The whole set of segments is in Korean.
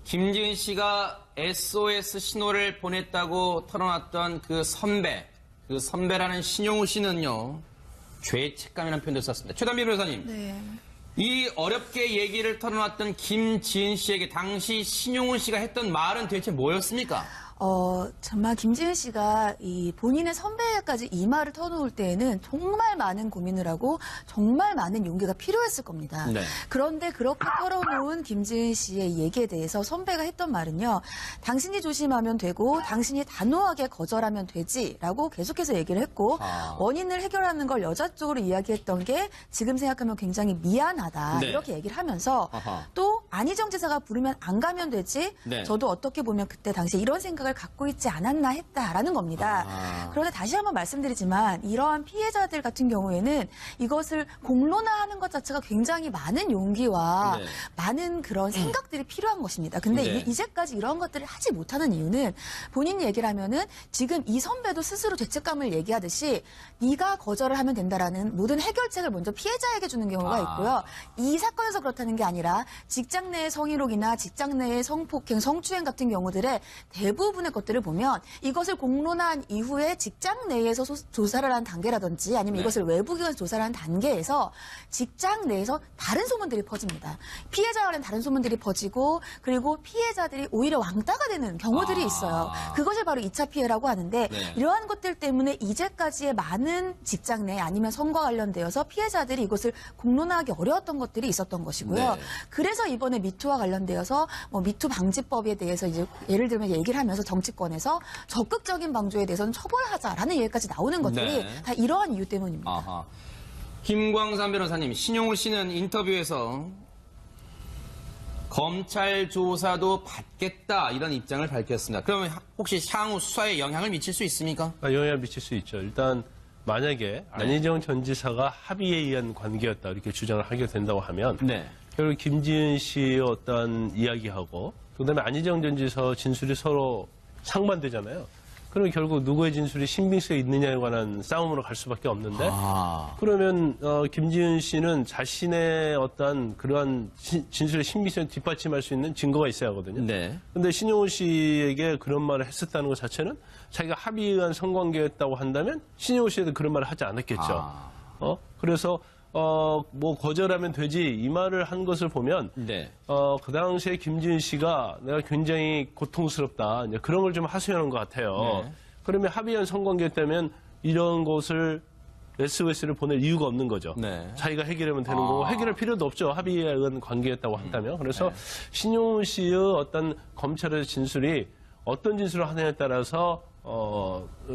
김지은 씨가 SOS 신호를 보냈다고 털어놨던 그 선배라는 신용우 씨는요, 죄책감이라는 표현도 썼습니다. 최단비 변호사님. 네. 이 어렵게 얘기를 털어놨던 김지은 씨에게 당시 신용우 씨가 했던 말은 대체 뭐였습니까? 정말 김지은 씨가 이 본인의 선배까지 이 말을 터놓을 때에는 정말 많은 고민을 하고 정말 많은 용기가 필요했을 겁니다. 네. 그런데 그렇게 털어놓은 김지은 씨의 얘기에 대해서 선배가 했던 말은요. 당신이 조심하면 되고 당신이 단호하게 거절하면 되지라고 계속해서 얘기를 했고 원인을 해결하는 걸 여자 쪽으로 이야기했던 게 지금 생각하면 굉장히 미안하다. 네. 이렇게 얘기를 하면서 또 안희정 지사가 부르면 안 가면 되지. 네. 저도 어떻게 보면 그때 당시에 이런 생각을 갖고 있지 않았나 했다라는 겁니다. 그런데 다시 한번 말씀드리지만 이러한 피해자들 같은 경우에는 이것을 공론화하는 것 자체가 굉장히 많은 용기와 네. 많은 그런 생각들이 필요한 것입니다. 근데 네. 이제까지 이런 것들을 하지 못하는 이유는 본인 얘기를 하면은 지금 이 선배도 스스로 죄책감을 얘기하듯이 네가 거절을 하면 된다라는 모든 해결책을 먼저 피해자에게 주는 경우가 있고요. 이 사건에서 그렇다는 게 아니라 직장 내의 성희롱이나 직장 내의 성폭행, 성추행 같은 경우들의 대부분의 것들을 보면 이것을 공론화한 이후에 직장 내에서 조사를 한 단계라든지 아니면 이것을 외부 기관에서 조사를 한 단계에서 직장 내에서 다른 소문들이 퍼집니다. 피해자 간에 다른 소문들이 퍼지고 그리고 피해자들이 오히려 왕따가 되는 경우들이 있어요. 그것을 바로 2차 피해라고 하는데 이러한 것들 때문에 이제까지의 많은 직장 내 아니면 성과 관련되어서 피해자들이 이것을 공론화하기 어려웠던 것들이 있었던 것이고요. 그래서 이번에 미투와 관련되어서 미투 방지법에 대해서 이제 예를 들면 얘기를 하면서 정치권에서 적극적인 방조에 대해서는 처벌하자라는 얘기까지 나오는 것들이 다 이러한 이유 때문입니다. 김광삼 변호사님, 신용우 씨는 인터뷰에서 검찰 조사도 받겠다 이런 입장을 밝혔습니다. 그러면 혹시 향후 수사에 영향을 미칠 수 있습니까? 영향을 미칠 수 있죠. 일단 만약에 안희정 전 지사가 합의에 의한 관계였다 이렇게 주장을 하게 된다고 하면 결국 김지은 씨의 어떤 이야기하고 그다음에 안희정 전 지사 진술이 서로 상반되잖아요. 그러면 결국 누구의 진술이 신빙성이 있느냐에 관한 싸움으로 갈 수밖에 없는데 그러면 김지은 씨는 자신의 어떤 그러한 진술의 신빙성을 뒷받침할 수 있는 증거가 있어야 하거든요. 그런데 신용우 씨에게 그런 말을 했었다는 것 자체는 자기가 합의에 의한 성관계였다고 한다면 신용우 씨에도 그런 말을 하지 않았겠죠. 그래서 뭐 거절하면 되지 이 말을 한 것을 보면 그 당시에 김지은 씨가 내가 굉장히 고통스럽다 이제 그런 걸 좀 하소연한 것 같아요. 그러면 합의한 성관계였다면 이런 것을 SOS를 보낼 이유가 없는 거죠. 자기가 해결하면 되는 거고 해결할 필요도 없죠. 합의에 의한 관계였다고 한다면. 그래서 신용우 씨의 어떤 검찰의 진술이 어떤 진술을 하느냐에 따라서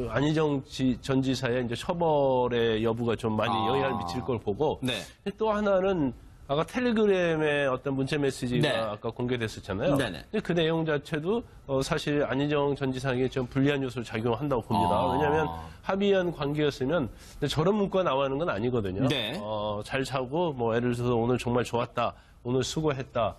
안희정 전 지사의 이제 처벌의 여부가 좀 많이 영향을 미칠 걸 보고 또 하나는 아까 텔레그램의 어떤 문자 메시지가 아까 공개됐었잖아요. 근데 그 내용 자체도 사실 안희정 전 지사에게 좀 불리한 요소를 작용한다고 봅니다. 왜냐하면 합의한 관계였으면 저런 문구가 나오는 건 아니거든요. 잘 자고 뭐 예를 들어서 오늘 정말 좋았다, 오늘 수고했다.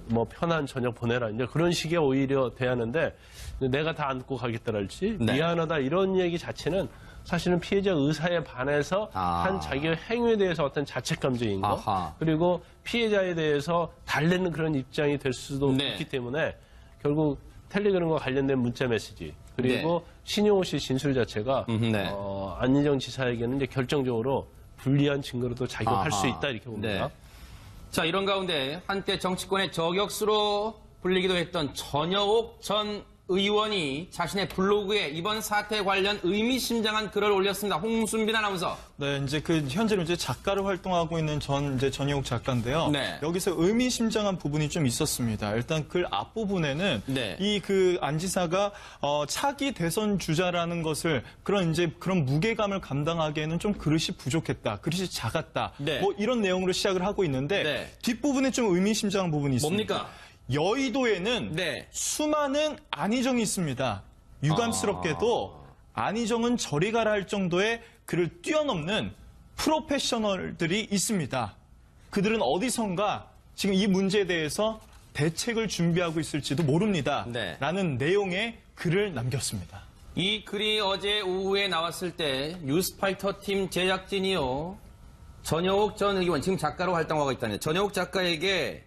뭐 편한 저녁 보내라 이제 그런 식의 오히려 대하는데 내가 다 안고 가겠다랄지 미안하다 이런 얘기 자체는 사실은 피해자 의사에 반해서 한 자기의 행위에 대해서 어떤 자책감적인 거 그리고 피해자에 대해서 달래는 그런 입장이 될 수도 있기 때문에 결국 텔레그램과 관련된 문자 메시지 그리고 신용우 씨 진술 자체가 안희정 지사에게는 이제 결정적으로 불리한 증거로도 작용할 수 있다 이렇게 봅니다. 자, 이런 가운데 한때 정치권의 저격수로 불리기도 했던 전여옥 전 의원이 자신의 블로그에 이번 사태 관련 의미심장한 글을 올렸습니다. 홍순빈 아나운서. 네, 이제 현재로 이제 작가로 활동하고 있는 전여옥 작가인데요. 여기서 의미심장한 부분이 좀 있었습니다. 일단 글 앞부분에는 이 안 지사가 차기 대선 주자라는 것을 그런 무게감을 감당하기에는 좀 그릇이 부족했다. 그릇이 작았다. 뭐 이런 내용으로 시작을 하고 있는데 뒷부분에 좀 의미심장한 부분이 있습니다. 뭡니까? 여의도에는 수많은 안희정이 있습니다. 유감스럽게도 안희정은 저리 가라 할 정도의 그를 뛰어넘는 프로페셔널들이 있습니다. 그들은 어디선가 지금 이 문제에 대해서 대책을 준비하고 있을지도 모릅니다. 라는 내용의 글을 남겼습니다. 이 글이 어제 오후에 나왔을 때 뉴스파이터 팀 제작진이요. 전여옥 전 의원, 지금 작가로 활동하고 있다는 전여옥 작가에게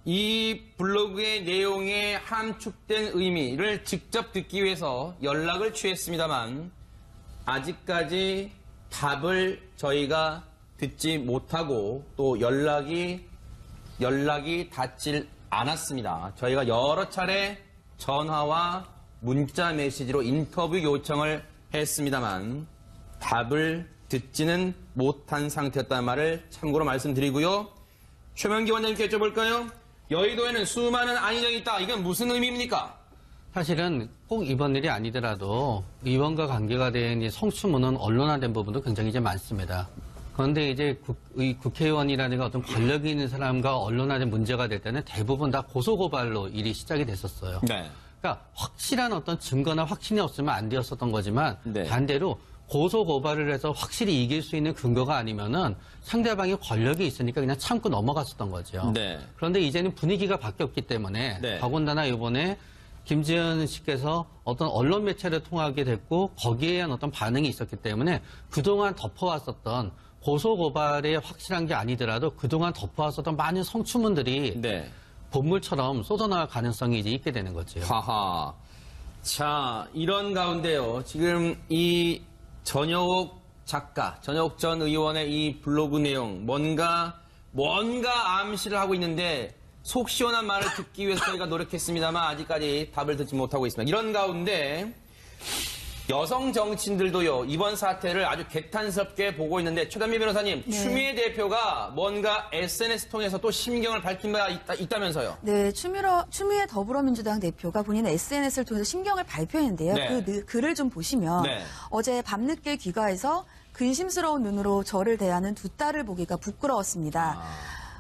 이 블로그의 내용에 함축된 의미를 직접 듣기 위해서 연락을 취했습니다만 아직까지 답을 저희가 듣지 못하고 또 연락이 닿질 않았습니다. 저희가 여러 차례 전화와 문자 메시지로 인터뷰 요청을 했습니다만 답을 듣지는 못한 상태였다는 말을 참고로 말씀드리고요. 최명기 원장님께 여쭤볼까요? 여의도에는 수많은 안희정이 있다. 이건 무슨 의미입니까? 사실은 꼭 이번 일이 아니더라도 의원과 관계가 된 이 성추문은 언론화된 부분도 굉장히 이제 많습니다. 그런데 이제 국회의원이라든가 어떤 권력이 있는 사람과 언론화된 문제가 될 때는 대부분 다 고소고발로 일이 시작이 됐었어요. 네. 그러니까 확실한 어떤 증거나 확신이 없으면 안 되었었던 거지만 네. 반대로 고소고발을 해서 확실히 이길 수 있는 근거가 아니면은 상대방이 권력이 있으니까 그냥 참고 넘어갔었던 거죠. 네. 그런데 이제는 분위기가 바뀌었기 때문에 네. 더군다나 이번에 김지은 씨께서 어떤 언론 매체를 통하게 됐고 거기에 대한 어떤 반응이 있었기 때문에 그동안 덮어왔었던 고소고발에 확실한 게 아니더라도 그동안 덮어왔었던 많은 성추문들이 네. 본물처럼 쏟아나갈 가능성이 이제 있게 되는 거죠. 하하. 자, 이런 가운데요. 지금 이 전효옥 작가, 전효옥 전 의원의 이 블로그 내용, 뭔가 암시를 하고 있는데 속 시원한 말을 듣기 위해서 저희가 노력했습니다만 아직까지 답을 듣지 못하고 있습니다. 이런 가운데 여성 정치인들도요, 이번 사태를 아주 개탄스럽게 보고 있는데 최단미 변호사님, 네. 추미애 대표가 뭔가 SNS 통해서 또 심경을 밝힌 바 있다면서요? 네, 추미애 더불어민주당 대표가 본인의 SNS를 통해서 심경을 발표했는데요. 네. 그 글을 좀 보시면 네. 어제 밤늦게 귀가해서 근심스러운 눈으로 저를 대하는 두 딸을 보기가 부끄러웠습니다.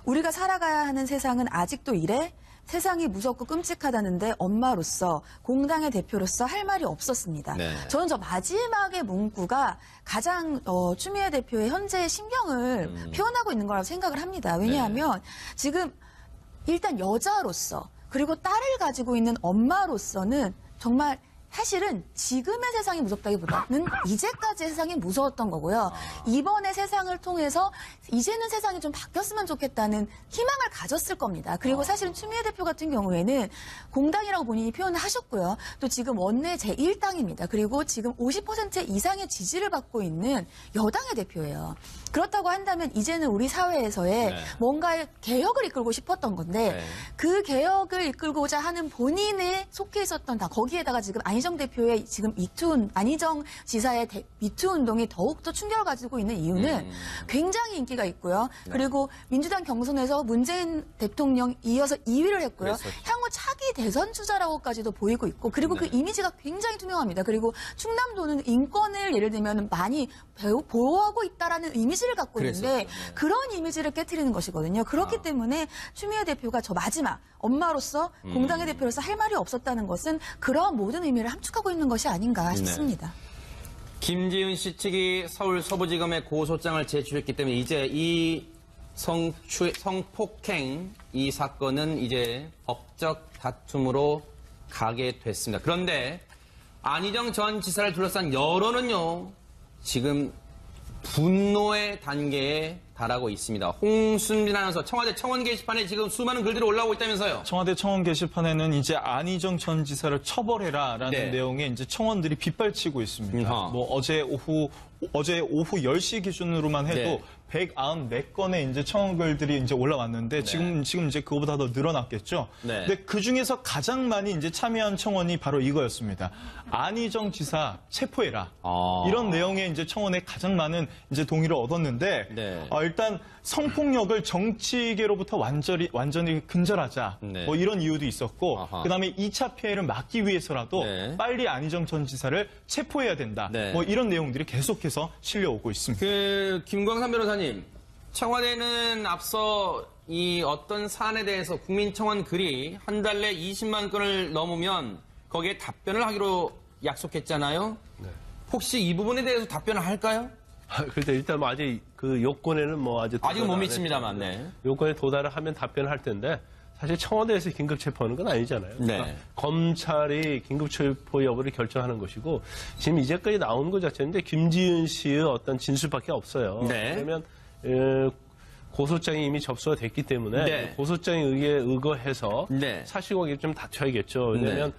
우리가 살아가야 하는 세상은 아직도 이래? 세상이 무섭고 끔찍하다는데 엄마로서 공당의 대표로서 할 말이 없었습니다. 네. 저는 저 마지막의 문구가 가장 추미애 대표의 현재의 심경을 표현하고 있는 거라고 생각을 합니다. 왜냐하면 지금 일단 여자로서 그리고 딸을 가지고 있는 엄마로서는 정말 사실은 지금의 세상이 무섭다기보다는 이제까지의 세상이 무서웠던 거고요. 이번의 세상을 통해서 이제는 세상이 좀 바뀌었으면 좋겠다는 희망을 가졌을 겁니다. 그리고 사실은 추미애 대표 같은 경우에는 공당이라고 본인이 표현을 하셨고요. 또 지금 원내 제1당입니다. 그리고 지금 50% 이상의 지지를 받고 있는 여당의 대표예요. 그렇다고 한다면 이제는 우리 사회에서의 네. 뭔가의 개혁을 이끌고 싶었던 건데 네. 그 개혁을 이끌고자 하는 본인의 속해 있었던 당 거기에다가 지금 안희정 대표의 지금 안희정 지사의 미투 운동이 더욱더 충격을 가지고 있는 이유는 굉장히 인기가 있고요. 네. 그리고 민주당 경선에서 문재인 대통령 이어서 2위를 했고요. 그랬었죠. 향후 차기 대선 주자라고까지도 보이고 있고 그리고 그 이미지가 굉장히 투명합니다. 그리고 충남도는 인권을 예를 들면 많이 보호하고 있다라는 이미지를 갖고 있는데 그랬었죠. 네. 그런 이미지를 깨트리는 것이거든요. 그렇기 때문에 추미애 대표가 저 마지막 엄마로서 공당의 대표로서 할 말이 없었다는 것은 그러한 모든 의미를 함축하고 있는 것이 아닌가 싶습니다. 김지은 씨 측이 서울 서부지검에 고소장을 제출했기 때문에 이제 이 성폭행 이 사건은 이제 법적 다툼으로 가게 됐습니다. 그런데 안희정 전 지사를 둘러싼 여론은요, 지금 분노의 단계에 달하고 있습니다. 홍순빈 아나운서, 청와대 청원 게시판에 지금 수많은 글들이 올라오고 있다면서요? 청와대 청원 게시판에는 이제 안희정 전 지사를 처벌해라라는 네. 내용의 이제 청원들이 빗발치고 있습니다. 뭐 어제 오후 10시 기준으로만 해도 네. 194건의 이제 청원글들이 이제 올라왔는데 지금 이제 그거보다 더 늘어났겠죠. 네. 근데 그 중에서 가장 많이 이제 참여한 청원이 바로 이거였습니다. 안희정 지사 체포해라. 이런 내용의 이제 청원에 가장 많은 이제 동의를 얻었는데 네. 일단 성폭력을 정치계로부터 완전히 근절하자. 네. 뭐 이런 이유도 있었고 아하. 그다음에 2차 피해를 막기 위해서라도 네. 빨리 안희정 전 지사를 체포해야 된다. 네. 뭐 이런 내용들이 계속해서 실려오고 있습니다. 김광삼 변호사님, 청와대는 앞서 이 어떤 사안에 대해서 국민청원 글이 한 달 내 20만 건을 넘으면 거기에 답변을 하기로 약속했잖아요. 네. 혹시 이 부분에 대해서 답변을 할까요? 그런데 일단 뭐 아직 그 요건에는 뭐 아직은 못 미칩니다만, 네. 요건에 도달을 하면 답변을 할 텐데 사실 청와대에서 긴급 체포하는 건 아니잖아요. 네. 그러니까 검찰이 긴급 체포 여부를 결정하는 것이고 지금 이제까지 나온 것 자체인데 김지은 씨의 어떤 진술밖에 없어요. 네. 그러면 고소장이 이미 접수가 됐기 때문에 네. 고소장에 의거해서 네. 사실관계 좀 다퉈야겠죠. 왜냐하면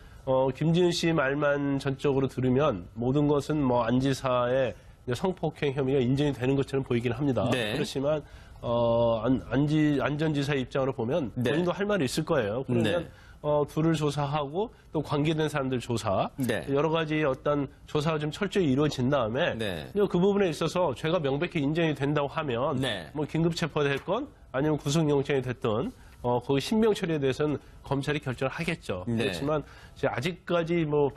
김지은 씨 말만 전적으로 들으면 모든 것은 뭐 안 지사의 성폭행 혐의가 인정이 되는 것처럼 보이긴 합니다. 네. 그렇지만 안 전 지사의 입장으로 보면 네. 본인도 할 말이 있을 거예요. 그러면 네. 둘을 조사하고 또 관계된 사람들 조사 네. 여러 가지 어떤 조사가 좀 철저히 이루어진 다음에 네. 그 부분에 있어서 죄가 명백히 인정이 된다고 하면 네. 뭐 긴급 체포됐건 아니면 구속영장이 됐든 거기 신병 처리에 대해서는 검찰이 결정을 하겠죠. 네. 그렇지만 이제 아직까지 뭐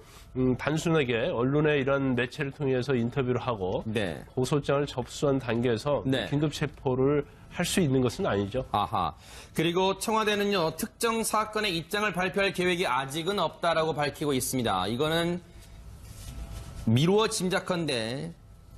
단순하게 언론의 이런 매체를 통해서 인터뷰를 하고 네. 고소장을 접수한 단계에서 네. 긴급 체포를 할 수 있는 것은 아니죠. 아하. 그리고 청와대는요, 특정 사건의 입장을 발표할 계획이 아직은 없다라고 밝히고 있습니다. 이거는 미루어 짐작컨대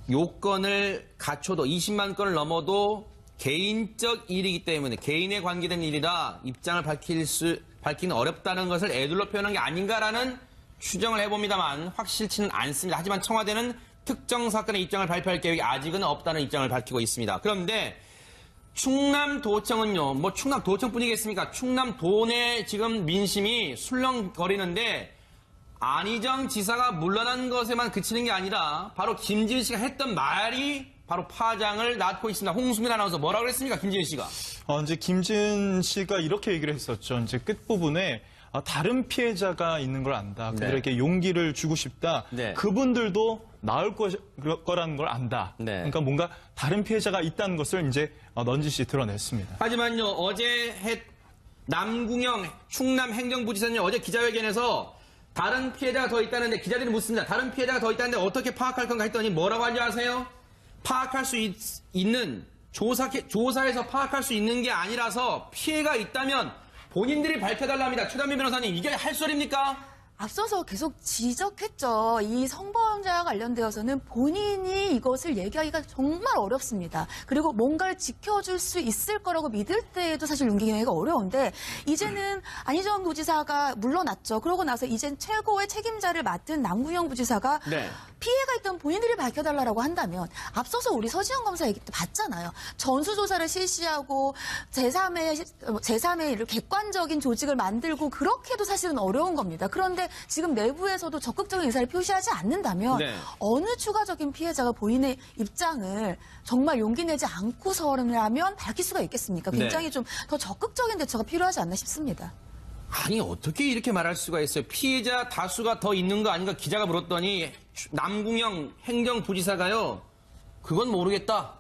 요건을 갖춰도 20만 건을 넘어도 개인적 일이기 때문에 개인에 관계된 일이라 입장을 밝히는 어렵다는 것을 애둘러 표현한 게 아닌가라는 추정을 해봅니다만 확실치는 않습니다. 하지만 청와대는 특정 사건의 입장을 발표할 계획이 아직은 없다는 입장을 밝히고 있습니다. 그런데 충남도청은요, 뭐 충남도청뿐이겠습니까? 충남도 내 지금 민심이 술렁거리는데 안희정 지사가 물러난 것에만 그치는 게 아니라 바로 김지은 씨가 했던 말이 바로 파장을 낳고 있습니다. 홍수민 아나운서 뭐라고 그랬습니까? 김지은 씨가. 이제 김지은 씨가 이렇게 얘기를 했었죠. 이제 끝부분에 다른 피해자가 있는 걸 안다. 그들에게 용기를 주고 싶다. 네. 그분들도 나을 거라는 걸 안다. 네. 그러니까 뭔가 다른 피해자가 있다는 것을 이제 넌지시 드러냈습니다. 하지만요, 어제 남궁영 충남행정부지사는 어제 기자회견에서 다른 피해자가 더 있다는데 기자들이 묻습니다. 다른 피해자가 더 있다는데 어떻게 파악할 건가 했더니 뭐라고 하는지 아세요? 파악할 수 있는 조사에서 파악할 수 있는 게 아니라서 피해가 있다면 본인들이 밝혀달랍니다. 최단민 변호사님, 이게 할 소리입니까? 앞서서 계속 지적했죠. 이 성범죄와 관련되어서는 본인이 이것을 얘기하기가 정말 어렵습니다. 그리고 뭔가를 지켜줄 수 있을 거라고 믿을 때에도 사실 용기 내기가 어려운데 이제는 안희정 도지사가 물러났죠. 그러고 나서 이젠 최고의 책임자를 맡은 남궁영 부지사가 네. 피해가 있던 본인들이 밝혀달라고 한다면 앞서서 우리 서지영 검사 얘기 때 봤잖아요. 전수조사를 실시하고 제3의 이를 객관적인 조직을 만들고 그렇게도 사실은 어려운 겁니다. 그런데 지금 내부에서도 적극적인 의사를 표시하지 않는다면 네. 어느 추가적인 피해자가 본인의 입장을 정말 용기 내지 않고서라면 밝힐 수가 있겠습니까? 굉장히 좀 더 적극적인 대처가 필요하지 않나 싶습니다. 아니, 어떻게 이렇게 말할 수가 있어요? 피해자 다수가 더 있는 거 아닌가 기자가 물었더니 남궁영 행정부지사가요, 그건 모르겠다.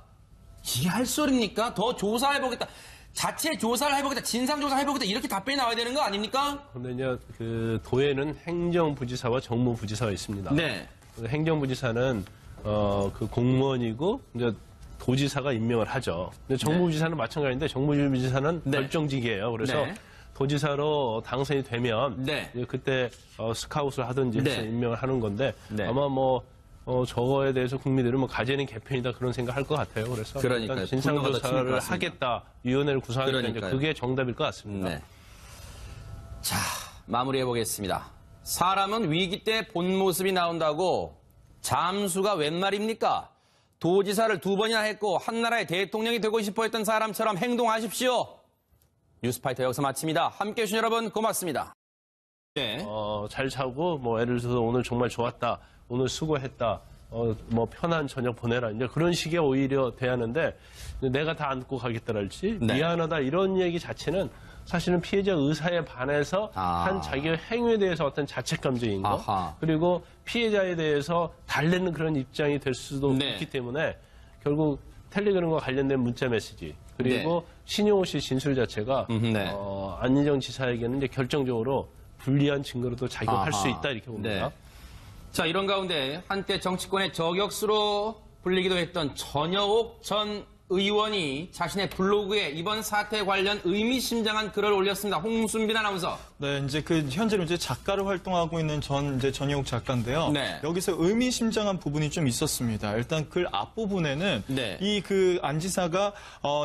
이게 할 소리입니까? 더 조사해보겠다. 자체 조사를 해보겠다. 진상조사를 해보겠다. 이렇게 답변이 나와야 되는 거 아닙니까? 그런데 그 도에는 행정부지사와 정무부지사가 있습니다. 네. 행정부지사는 그 공무원이고 이제 도지사가 임명을 하죠. 근데 정무부지사는 마찬가지인데 정무부지사는 네. 결정직이에요. 그래서 네. 도지사로 당선이 되면 네. 이제 그때 스카웃을 하든지 해서 네. 임명을 하는 건데 네. 아마 저거에 대해서 국민들은 가재는 개편이다 그런 생각할 것 같아요. 그래서 그러니까요. 일단 분노가 더 치밀 것 진상조사를 같습니다. 하겠다, 위원회를 구성하겠다, 이제 그러니까요. 그게 정답일 것 같습니다. 네. 자, 마무리해 보겠습니다. 사람은 위기 때 본 모습이 나온다고 잠수가 웬 말입니까? 도지사를 2번이나 했고 한나라의 대통령이 되고 싶어 했던 사람처럼 행동하십시오. 뉴스파이터 여기서 마칩니다. 함께해 주신 여러분 고맙습니다. 네. 잘 자고 예를 들어서 오늘 정말 좋았다, 오늘 수고했다, 편한 저녁 보내라, 이제 그런 식의 오히려 대하는데 내가 다 안고 가겠다랄지 네. 미안하다 이런 얘기 자체는 사실은 피해자 의사에 반해서 한 자기의 행위에 대해서 어떤 자책감정인 거, 아하. 그리고 피해자에 대해서 달래는 그런 입장이 될 수도 네. 있기 때문에 결국 텔레그램과 관련된 문자 메시지 그리고 신용호 씨 진술 자체가 네. 안희정 지사에게는 이제 결정적으로 불리한 증거로도 작용할 수 있다 이렇게 봅니다. 네. 자, 이런 가운데 한때 정치권의 저격수로 불리기도 했던 전여옥 전 의원이 자신의 블로그에 이번 사태 관련 의미심장한 글을 올렸습니다. 홍순빈 아나운서. 네, 이제 현재로 이제 작가로 활동하고 있는 전영욱 작가인데요. 네. 여기서 의미심장한 부분이 좀 있었습니다. 일단 글 앞부분에는 네. 안 지사가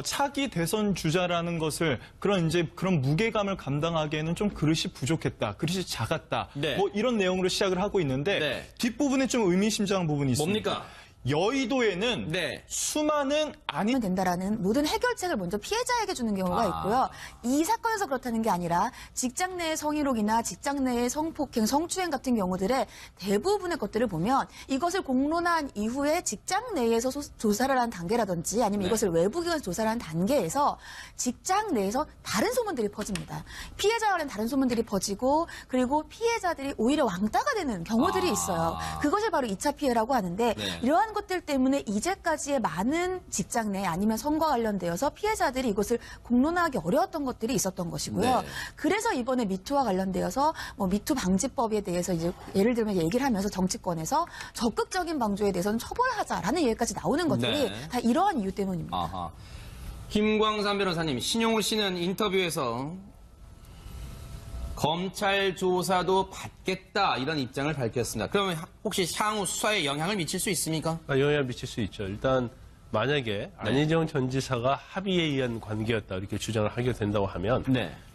차기 대선 주자라는 것을 그런 무게감을 감당하기에는 좀 그릇이 부족했다. 그릇이 작았다. 네. 이런 내용으로 시작을 하고 있는데 네. 뒷부분에 좀 의미심장한 부분이 있습니다. 뭡니까? 여의도에는 네. 수많은 하면 된다라는 모든 해결책을 먼저 피해자에게 주는 경우가 있고요. 이 사건에서 그렇다는 게 아니라 직장 내의 성희롱이나 직장 내의 성폭행, 성추행 같은 경우들의 대부분의 것들을 보면 이것을 공론화한 이후에 직장 내에서 조사를 한 단계라든지 아니면 이것을 외부 기관에서 조사를 한 단계에서 직장 내에서 다른 소문들이 퍼집니다. 피해자와 관련 다른 소문들이 퍼지고 그리고 피해자들이 오히려 왕따가 되는 경우들이 있어요. 그것을 바로 2차 피해라고 하는데 이러한 것들 때문에 이제까지의 많은 직장 내 아니면 성과 관련되어서 피해자들이 이것을 공론화하기 어려웠던 것들이 있었던 것이고요. 그래서 이번에 미투와 관련되어서 뭐 미투 방지법에 대해서 이제 예를 들면 얘기를 하면서 정치권에서 적극적인 방조에 대해서는 처벌하자라는 얘기까지 나오는 것들이 다 이러한 이유 때문입니다. 아하. 김광삼 변호사님, 신용우 씨는 인터뷰에서 검찰 조사도 받겠다 이런 입장을 밝혔습니다. 그러면 혹시 향후 수사에 영향을 미칠 수 있습니까? 영향을 미칠 수 있죠. 일단 만약에 안희정 전 지사가 합의에 의한 관계였다 이렇게 주장을 하게 된다고 하면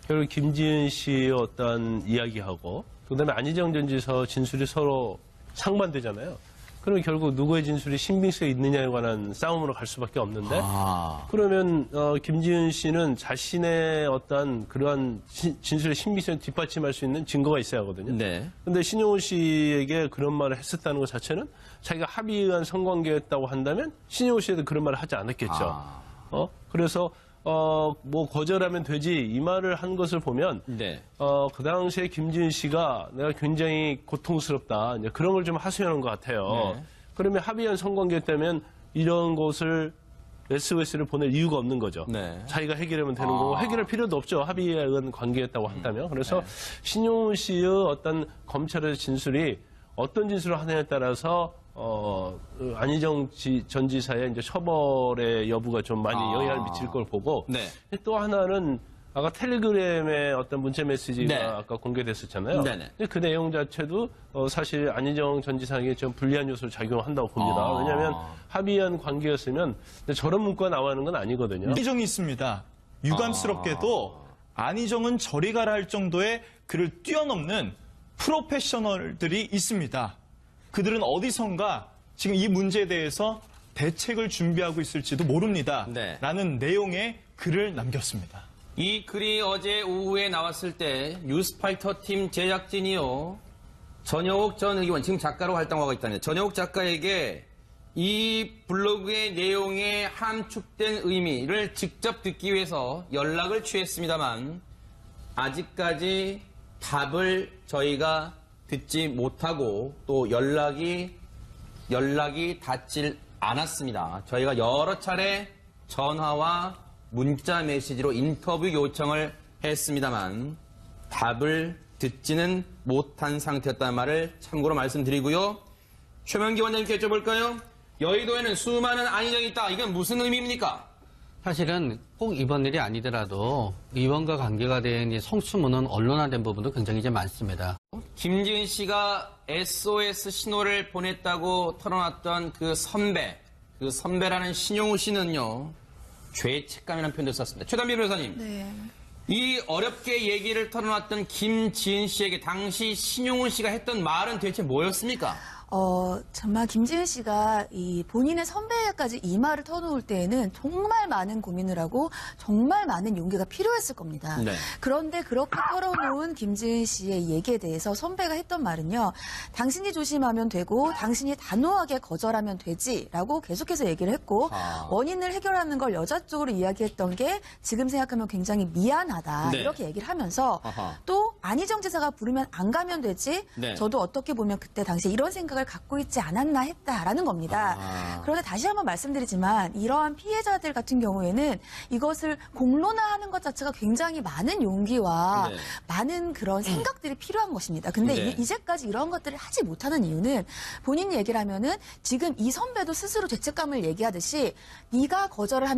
결국 김지은 씨의 어떤 이야기하고 그다음에 안희정 전 지사 진술이 서로 상반되잖아요. 그러면 결국 누구의 진술이 신빙성이 있느냐에 관한 싸움으로 갈 수밖에 없는데 그러면 김지은 씨는 자신의 어떤 그러한 진술의 신빙성을 뒷받침할 수 있는 증거가 있어야 하거든요. 근데 신용우 씨에게 그런 말을 했었다는 것 자체는 자기가 합의에 의한 성관계였다고 한다면 신용우 씨에도 그런 말을 하지 않았겠죠. 그래서 뭐 거절하면 되지 이 말을 한 것을 보면 그 당시에 김지은 씨가 내가 굉장히 고통스럽다 이제 그런 걸 좀 하소연한 것 같아요. 그러면 합의한 성관계였다면 이런 것을 SOS를 보낼 이유가 없는 거죠. 자기가 해결하면 되는 거고 해결할 필요도 없죠. 합의에 의한 관계였다고 한다면. 그래서 신용우 씨의 어떤 검찰의 진술이 어떤 진술을 하느냐에 따라서 안희정 전 지사의 이제 처벌의 여부가 좀 많이 영향을 미칠 걸 보고 또 하나는 아까 텔레그램의 어떤 문자 메시지가 아까 공개됐었잖아요. 근데 그 내용 자체도 사실 안희정 전 지사에게 좀 불리한 요소를 작용한다고 봅니다. 왜냐하면 합의한 관계였으면 저런 문구가 나오는 건 아니거든요. 안희정이 있습니다. 유감스럽게도 안희정은 저리 가라 할 정도의 그를 뛰어넘는 프로페셔널들이 있습니다. 그들은 어디선가 지금 이 문제에 대해서 대책을 준비하고 있을지도 모릅니다. 라는 내용의 글을 남겼습니다. 이 글이 어제 오후에 나왔을 때 뉴스파이터 팀 제작진이요. 전효옥 전 의원, 지금 작가로 활동하고 있다는 전효옥 작가에게 이 블로그의 내용에 함축된 의미를 직접 듣기 위해서 연락을 취했습니다만 아직까지 답을 저희가 듣지 못하고 또 연락이 닿질 않았습니다. 저희가 여러 차례 전화와 문자 메시지로 인터뷰 요청을 했습니다만 답을 듣지는 못한 상태였다는 말을 참고로 말씀드리고요. 최명기 원장님께 여쭤볼까요? 여의도에는 수많은 안희정이 있다. 이건 무슨 의미입니까? 사실은 꼭 이번 일이 아니더라도 이번과 관계가 된 이 성추문은 언론화된 부분도 굉장히 이제 많습니다. 김지은 씨가 SOS 신호를 보냈다고 털어놨던 그 선배라는 신용우 씨는요. 죄책감이라는 표현도 썼습니다. 최단비 변호사님. 이 어렵게 얘기를 털어놨던 김지은 씨에게 당시 신용우 씨가 했던 말은 대체 뭐였습니까? 정말 김지은 씨가 이 본인의 선배에게까지 이 말을 터놓을 때에는 정말 많은 고민을 하고 정말 많은 용기가 필요했을 겁니다. 그런데 그렇게 털어놓은 김지은 씨의 얘기에 대해서 선배가 했던 말은요. 당신이 조심하면 되고 당신이 단호하게 거절하면 되지라고 계속해서 얘기를 했고 원인을 해결하는 걸 여자 쪽으로 이야기했던 게 지금 생각하면 굉장히 미안하다 이렇게 얘기를 하면서 또 안희정 지사가 부르면 안 가면 되지 저도 어떻게 보면 그때 당시에 이런 생각을 갖고 있지 않았나 했다라는 겁니다. 그런데 다시 한번 말씀드리지만 이러한 피해자들 같은 경우에는 이것을 공론화하는 것 자체가 굉장히 많은 용기와 많은 그런 생각들이 필요한 것입니다. 근데 이제까지 이런 것들을 하지 못하는 이유는 본인 얘기를 하면은 지금 이 선배도 스스로 죄책감을 얘기하듯이 네가 거절을 하면